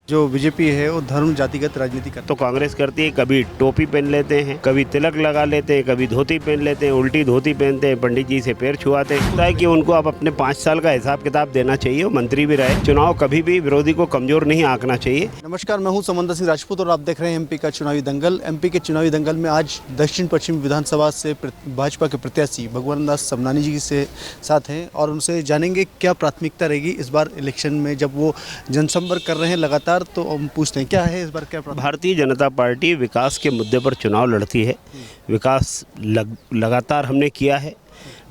जो बीजेपी है वो धर्म जातिगत राजनीति करती तो कांग्रेस करती है, कभी टोपी पहन लेते हैं, कभी तिलक लगा लेते हैं, कभी धोती पहन लेते हैं, उल्टी धोती पहनते हैं, पंडित जी से पैर छुआते हैं। लगता है कि उनको अब अपने 5 साल का हिसाब किताब देना चाहिए। वो मंत्री भी रहे, चुनाव कभी भी विरोधी को कमजोर नहीं आंकना चाहिए। है। नमस्कार, मैं हूं समंदर सिंह राजपूत और आप देख रहे हैं एमपी का चुनावी दंगल। एमपी के चुनावी दंगल में आज दक्षिण पश्चिम विधानसभा से भाजपा के प्रत्याशी भगवान दास समनानी जी से साथ हैं और उनसे जानेंगे क्या प्राथमिकता रहेगी इस बार इलेक्शन में। जब वो जनसंपर्क कर रहे हैं लगातार, तो हम पूछते हैं क्या है इस बार क्या भारतीय जनता पार्टी विकास के मुद्दे पर चुनाव लड़ती है। विकास लगातार हमने किया है।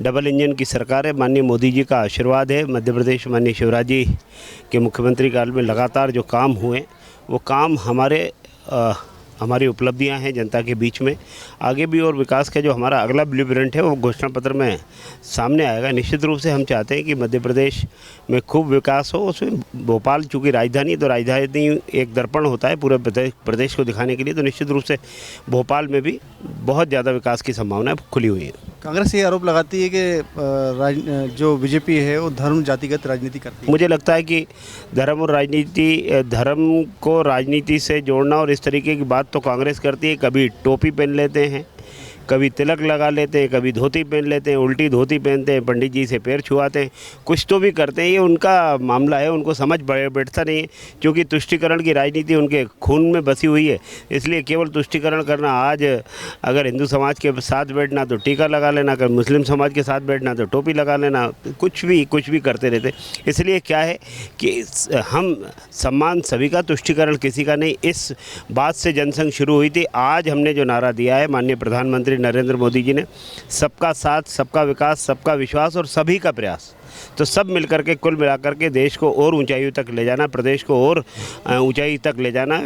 डबल इंजन की सरकार है, माननीय मोदी जी का आशीर्वाद है। मध्य प्रदेश माननीय शिवराज जी के मुख्यमंत्री काल में लगातार जो काम हुए वो काम हमारी उपलब्धियां हैं जनता के बीच में। आगे भी और विकास का जो हमारा अगला ब्लूप्रिंट है वो घोषणा पत्र में सामने आएगा। निश्चित रूप से हम चाहते हैं कि मध्य प्रदेश में खूब विकास हो। उसमें भोपाल चूँकि राजधानी, तो राजधानी एक दर्पण होता है पूरे प्रदेश को दिखाने के लिए, तो निश्चित रूप से भोपाल में भी बहुत ज़्यादा विकास की संभावनाएं खुली हुई है। कांग्रेस ये आरोप लगाती है कि जो बीजेपी है वो धर्म जातिगत राजनीति करती है। मुझे लगता है कि धर्म और राजनीति, धर्म को राजनीति से जोड़ना और इस तरीके की बात तो कांग्रेस करती है। कभी टोपी पहन लेते हैं, कभी तिलक लगा लेते हैं, कभी धोती पहन लेते हैं, उल्टी धोती पहनते हैं, पंडित जी से पैर छुआते हैं, कुछ तो भी करते हैं। ये उनका मामला है, उनको समझ बैठता नहीं है, क्योंकि तुष्टिकरण की राजनीति उनके खून में बसी हुई है। इसलिए केवल तुष्टिकरण करना, आज अगर हिंदू समाज के साथ बैठना तो टीका लगा लेना, अगर मुस्लिम समाज के साथ बैठना तो टोपी लगा लेना, कुछ भी करते रहते। इसलिए क्या है कि हम सम्मान सभी का, तुष्टिकरण किसी का नहीं। इस बात से जनसंघ शुरू हुई थी। आज हमने जो नारा दिया है माननीय प्रधानमंत्री नरेंद्र मोदी जी ने, सबका साथ, सबका विकास, सबका विश्वास और सभी का प्रयास, तो सब मिलकर के कुल मिलाकर के देश को और ऊंचाइयों तक ले जाना, प्रदेश को और ऊंचाई तक ले जाना,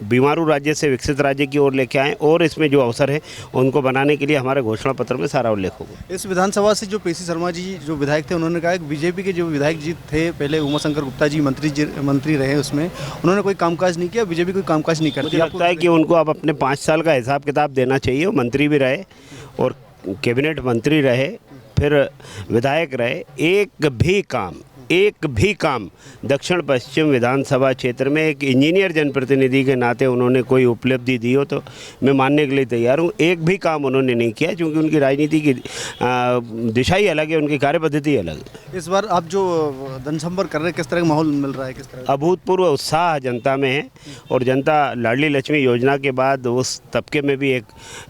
बीमारू राज्य से विकसित राज्य की ओर लेके आएँ। और इसमें जो अवसर है उनको बनाने के लिए हमारे घोषणा पत्र में सारा उल्लेख होगा। इस विधानसभा से जो पीसी शर्मा जी जो विधायक थे, उन्होंने कहा कि बीजेपी के जो विधायक जी थे पहले, उमाशंकर गुप्ता जी मंत्री रहे, उसमें उन्होंने कोई कामकाज नहीं किया, बीजेपी कोई कामकाज नहीं करती। मुझे लगता है कि उनको अब अपने 5 साल का हिसाब किताब देना चाहिए। वो मंत्री भी रहे और कैबिनेट मंत्री रहे, फिर विधायक रहे। एक भी काम दक्षिण पश्चिम विधानसभा क्षेत्र में एक इंजीनियर जनप्रतिनिधि के नाते उन्होंने कोई उपलब्धि दी हो तो मैं मानने के लिए तैयार हूँ। एक भी काम उन्होंने नहीं किया, क्योंकि उनकी राजनीति की दिशा ही अलग है, उनकी कार्यपद्धति अलग है। इस बार आप जो जनसंपर्क कर रहे हैं, किस तरह का माहौल मिल रहा है, किस तरह? अभूतपूर्व उत्साह जनता में है और जनता लाडली लक्ष्मी योजना के बाद उस तबके में भी एक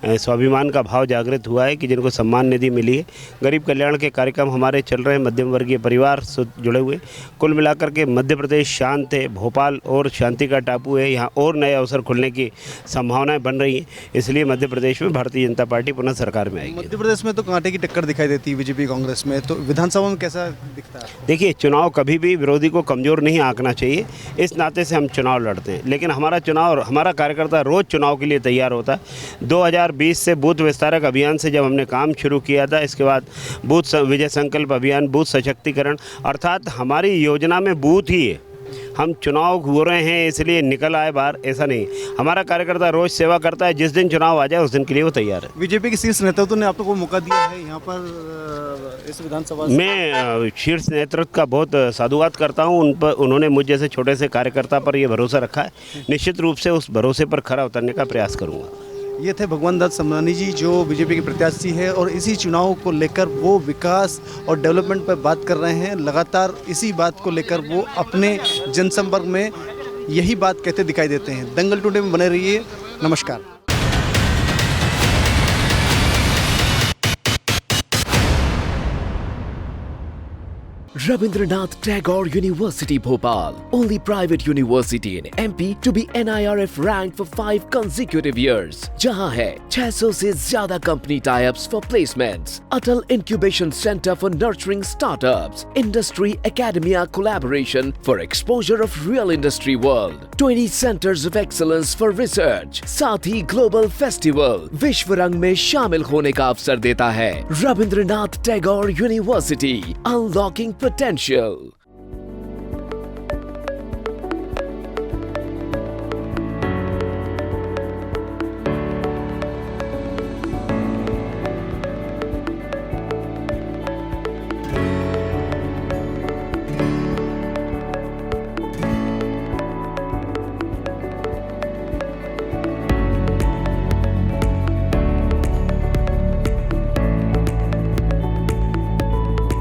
स्वाभिमान का भाव जागृत हुआ है कि जिनको सम्मान निधि मिली है। गरीब कल्याण के कार्यक्रम हमारे चल रहे हैं, मध्यम वर्गीय परिवार जुड़े हुए। कुल मिलाकर के मध्य प्रदेश शांत है, भोपाल और शांति का टापू है, यहाँ और नए अवसर खुलने की संभावनाएं बन रही हैं। इसलिए मध्य प्रदेश में भारतीय जनता पार्टी पुनः सरकार में आएगी। मध्य प्रदेश में तो कांटे की टक्कर दिखाई देती है बीजेपी कांग्रेस में, तो विधानसभा में कैसा दिखता है? देखिए, चुनाव कभी भी विरोधी को कमज़ोर नहीं आंकना चाहिए, इस नाते से हम चुनाव लड़ते हैं। लेकिन हमारा कार्यकर्ता रोज़ चुनाव के लिए तैयार होता है। 2020 से बूथ विस्तारक अभियान से जब हमने काम शुरू किया था, इसके बाद बूथ विजय संकल्प अभियान, बूथ सशक्तिकरण, अर्थात हमारी योजना में बूथ ही है। हम चुनाव हो रहे हैं इसलिए निकल आए बाहर, ऐसा नहीं। हमारा कार्यकर्ता रोज सेवा करता है, जिस दिन चुनाव आ जाए उस दिन के लिए वो तैयार है। बीजेपी के शीर्ष नेतृत्व ने आपको मौका दिया है यहाँ पर इस विधानसभा से? मैं शीर्ष नेतृत्व का बहुत साधुवाद करता हूँ। उन्होंने मुझ जैसे छोटे से कार्यकर्ता पर ये भरोसा रखा है। निश्चित रूप से उस भरोसे पर खरा उतरने का प्रयास करूँगा। ये थे भगवान दास समनानी जी, जो बीजेपी के प्रत्याशी है और इसी चुनाव को लेकर वो विकास और डेवलपमेंट पर बात कर रहे हैं। लगातार इसी बात को लेकर वो अपने जनसंपर्क में यही बात कहते दिखाई देते हैं। दंगल टुडे में बने रहिए। नमस्कार। Rabindranath Tagore University Bhopal, only private university in MP to be NIRF ranked for 5 consecutive years. जहां है 600 से ज्यादा company tie-ups for placements, Atal Incubation Center for nurturing startups, Industry Academia collaboration for exposure of real industry world, 20 centers of excellence for research, साथ ही Global Festival विश्व रंग में शामिल होने का अवसर देता है। Rabindranath Tagore University, unlocking potential.